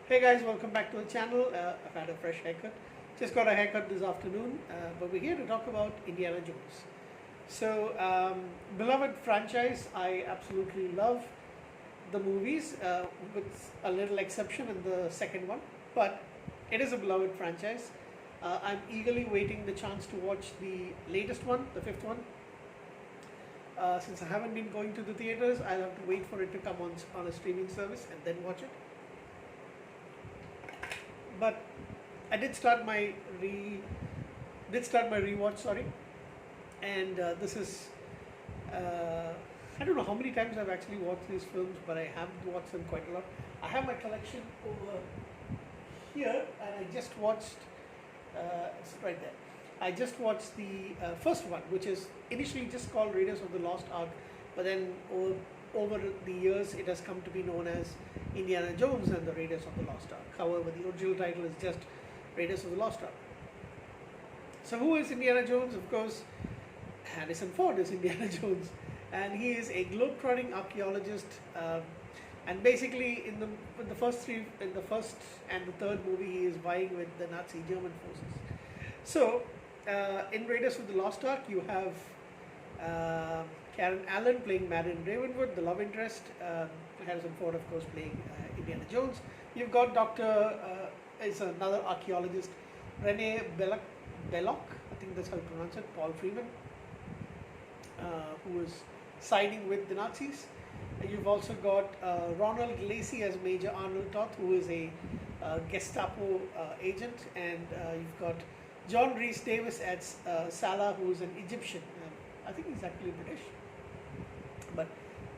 Hey guys, welcome back to the channel. I've had a fresh haircut. Just got a haircut this afternoon, but we're here to talk about Indiana Jones. Beloved franchise, I absolutely love the movies, with a little exception in the second one, but it is a beloved franchise. I'm eagerly waiting the chance to watch the latest one, the fifth one. Since I haven't been going to the theaters, I'll have to wait for it to come on a streaming service and then watch it. But I did start my rewatch. Sorry, and this is I don't know how many times I've actually watched these films, but I have watched them quite a lot. I have my collection over here, and I just watched. It's right there. I just watched the first one, which is initially just called Raiders of the Lost Ark, but then over the years it has come to be known as Indiana Jones and the Raiders of the Lost Ark. However, the original title is just Raiders of the Lost Ark. So, who is Indiana Jones? Of course, Harrison Ford is Indiana Jones, and he is a globe-trotting archaeologist. And basically, in the first and the third movie, he is vying with the Nazi German forces. So, in Raiders of the Lost Ark, you have Karen Allen playing Marion Ravenwood, the love interest. Harrison Ford, of course, playing Indiana Jones. You've got is another archaeologist, Renee Belloc, I think that's how you pronounce it, Paul Freeman, who is siding with the Nazis. You've also got Ronald Lacey as Major Arnold Toth, who is a Gestapo agent, and you've got John Rhys Davis as Salah, who is an Egyptian. I think he's actually British, but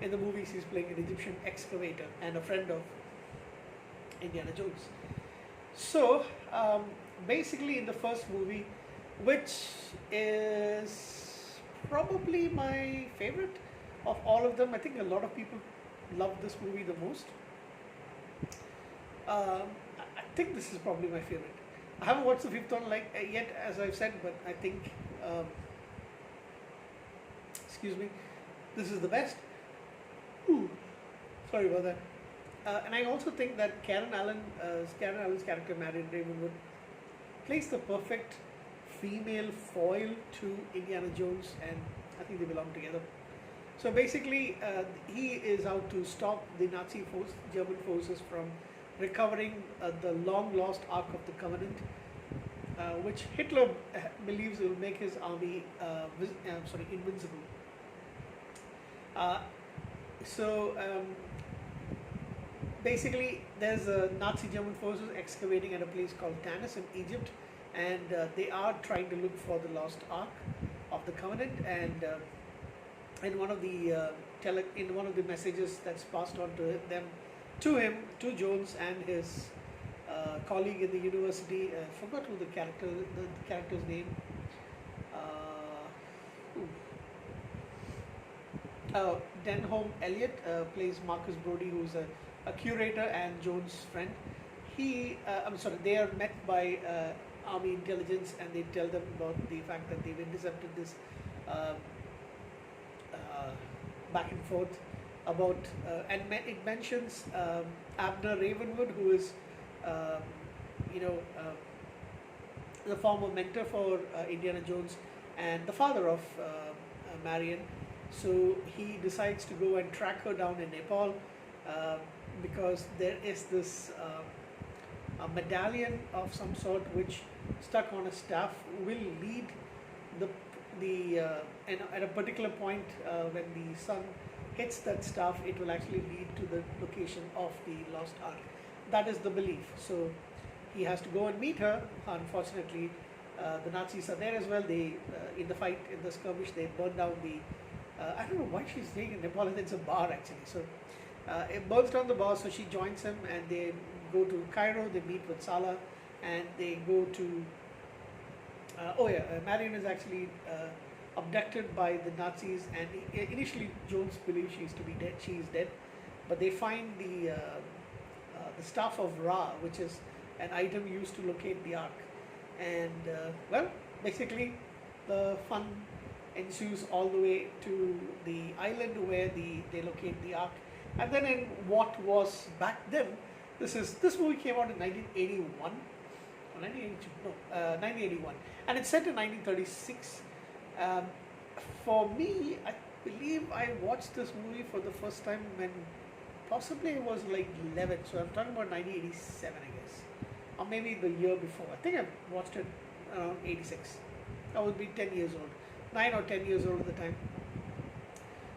in the movies he's playing an Egyptian excavator and a friend of Indiana Jones. So basically, in the first movie, which is probably my favorite of all of them, I think a lot of people love this movie the most. I think this is probably my favorite. I haven't watched the fifth one yet, as I've said, but I think, excuse me, this is the best. Ooh, sorry about that. And I also think that Karen Allen's character, Marion Ravenwood, plays the perfect female foil to Indiana Jones, and I think they belong together. So basically, he is out to stop the German forces from recovering the long lost Ark of the Covenant, which Hitler believes will make his army invincible. Basically, there's Nazi German forces excavating at a place called Tanis in Egypt, and they are trying to look for the lost Ark of the Covenant. And in one of the messages that's passed on to Jones and his colleague in the university, I forgot who the character's name. Denholm Elliott plays Marcus Brody, who's a curator and Jones' friend. They are met by Army intelligence, and they tell them about the fact that they've intercepted this back and forth about, it mentions Abner Ravenwood, who is, the former mentor for Indiana Jones and the father of Marion. So he decides to go and track her down in Nepal, because there is this a medallion of some sort which, stuck on a staff, will lead at a particular point, when the sun hits that staff, it will actually lead to the location of the lost Ark. That is the belief. So he has to go and meet her. Unfortunately, the Nazis are there as well. They in the skirmish, they burn down the. I don't know why she's staying in Nepal. It's a bar actually. So it burns down the bar. So she joins him, and they go to Cairo. They meet with Salah, and they go to. Marion is actually abducted by the Nazis, and initially Jones believes she is dead, but they find the staff of Ra, which is an item used to locate the Ark, and basically the fun ensues all the way to the island where they locate the Ark, and then in what was back then This movie came out in 1981 or 1982, no, 1981, and it's set in 1936. Um, for me, I believe I watched this movie for the first time when possibly I was like 11. So I'm talking about 1987, I guess, or maybe the year before. I think I watched it around 86. I would be 10 years old, 9 or 10 years old at the time.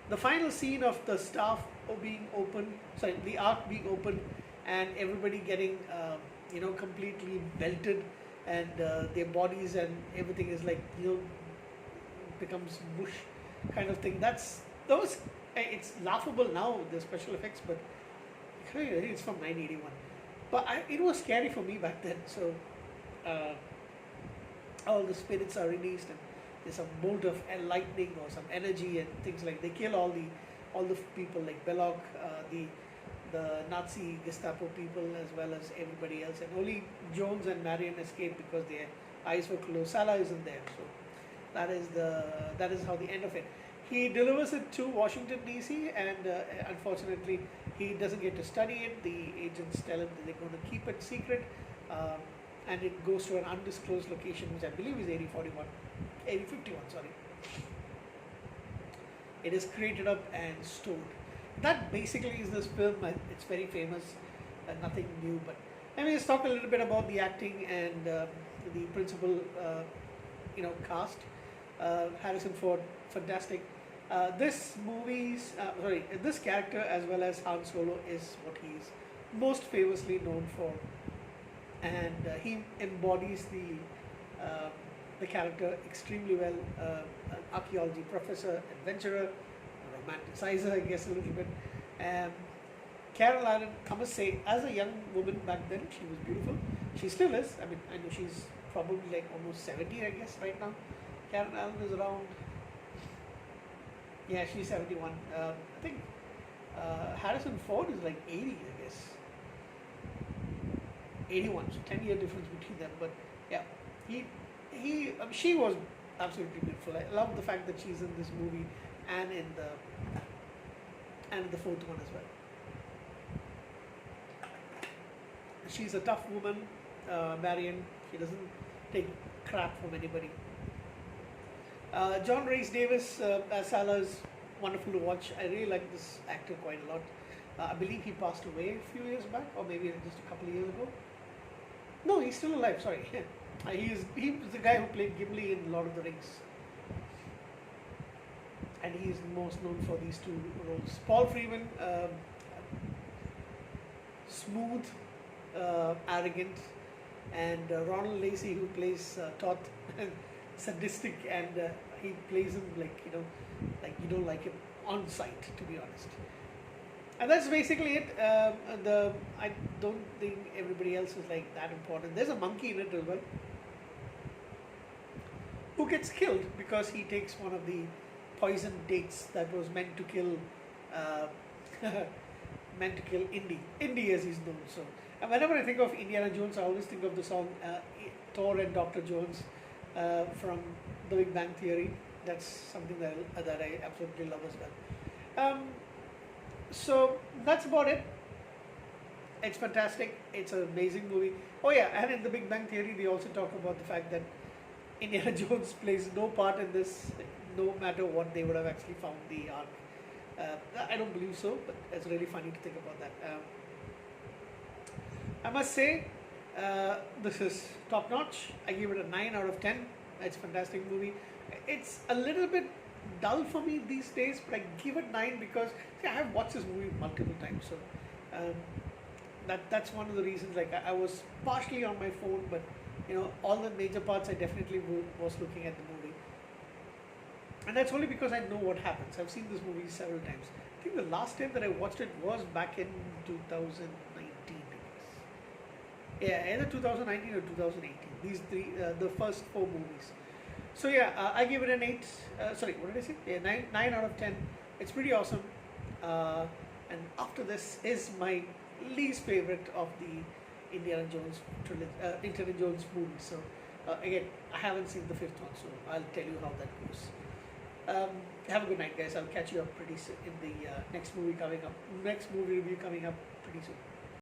The final scene of the staff being open, sorry, the ark being open, and everybody getting, completely melted, and their bodies and everything is like, becomes mush kind of thing. Those. It's laughable now, the special effects, but I think it's from 1981. But it was scary for me back then. So all the spirits are released, and there's some bolt of lightning or some energy and things like. They kill all the people like Belloc, the Nazi Gestapo people, as well as everybody else, and only Jones and Marion escape because their eyes were closed. Salah isn't there, so that is how the end of it. He delivers it to Washington D.C. and unfortunately he doesn't get to study it. The agents tell him that they're going to keep it secret, and it goes to an undisclosed location, which I believe is 8051. Sorry. It is created up and stored. That basically is this film. It's very famous, nothing new. But let's talk a little bit about the acting and the principal, cast. Harrison Ford, fantastic. This character as well as Han Solo is what he's most famously known for, and he embodies the character extremely well. An archaeology professor, adventurer, romanticizer, I guess a little bit. Carol Ann, I must say, as a young woman back then, she was beautiful. She still is. I know she's probably like almost 70, I guess, right now. Karen Allen is around, yeah, she's 71. I think Harrison Ford is like 80, I guess. 81, so 10-year difference between them. But yeah, she was absolutely beautiful. I love the fact that she's in this movie and in the fourth one as well. She's a tough woman, Marion. She doesn't take crap from anybody. John Rhys Davis as Salah is wonderful to watch. I really like this actor quite a lot. I believe he passed away a few years back, or maybe just a couple of years ago. No, he's still alive. Sorry, he was the guy who played Gimli in Lord of the Rings, and he is most known for these two roles. Paul Freeman, smooth, arrogant, and Ronald Lacey, who plays Toth, sadistic, and he plays him like you don't like him on sight, to be honest. And that's basically it. I don't think everybody else is like that important. There's a monkey in it as well, who gets killed because he takes one of the poison dates that was meant to kill Indy as he's known. So, and whenever I think of Indiana Jones, I always think of the song Thor and Dr. Jones from The Big Bang Theory. That's something that I absolutely love as well. So that's about it. It's fantastic. It's an amazing movie. Oh yeah, and in The Big Bang Theory, they also talk about the fact that Indiana Jones plays no part in this, no matter what they would have actually found the ark. I don't believe so, but it's really funny to think about that. I must say, this is top notch. I give it a 9 out of 10. It's a fantastic movie. It's a little bit dull for me these days, but I give it 9 because I have watched this movie multiple times. So that's one of the reasons. Like I was partially on my phone, but all the major parts I definitely was looking at the movie. And that's only because I know what happens. I've seen this movie several times. I think the last time that I watched it was back in 2019, I guess. Yeah, either 2019 or 2018. These three, the first 4 movies. So yeah, I give it an 8. Sorry, what did I say? Yeah, 9 out of 10. It's pretty awesome. And after this is my least favorite of the Indiana Jones movies. So again, I haven't seen the 5th one, so I'll tell you how that goes. Have a good night, guys. I'll catch you up pretty soon in the next movie review coming up pretty soon.